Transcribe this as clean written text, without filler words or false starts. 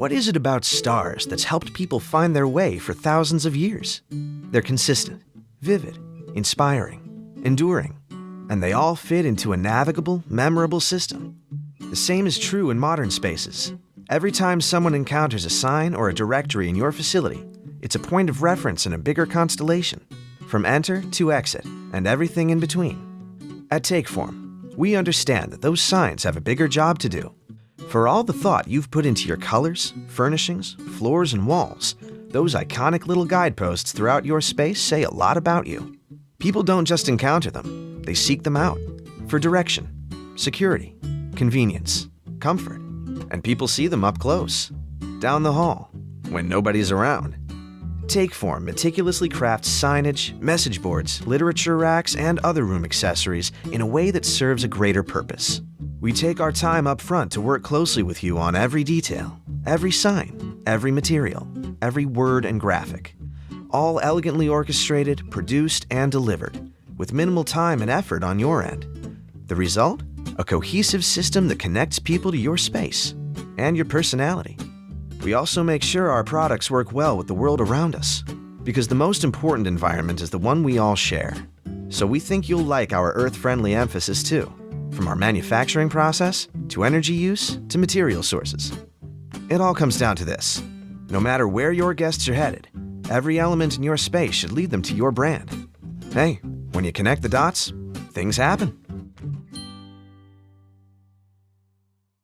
What is it about stars that's helped people find their way for thousands of years? They're consistent, vivid, inspiring, enduring, and they all fit into a navigable, memorable system. The same is true in modern spaces. Every time someone encounters a sign or a directory in your facility, it's a point of reference in a bigger constellation, from enter to exit, and everything in between. At Takeform, we understand that those signs have a bigger job to do. For all the thought you've put into your colors, furnishings, floors, and walls, those iconic little guideposts throughout your space say a lot about you. People don't just encounter them, they seek them out for direction, security, convenience, comfort, and people see them up close, down the hall, when nobody's around. Takeform meticulously crafts signage, message boards, literature racks, and other room accessories in a way that serves a greater purpose. We take our time up front to work closely with you on every detail, every sign, every material, every word and graphic. All elegantly orchestrated, produced, and delivered, with minimal time and effort on your end. The result? A cohesive system that connects people to your space and your personality. We also make sure our products work well with the world around us, because the most important environment is the one we all share. So we think you'll like our earth-friendly emphasis too, from our manufacturing process, to energy use, to material sources. It all comes down to this. No matter where your guests are headed, every element in your space should lead them to your brand. Hey, when you connect the dots, things happen.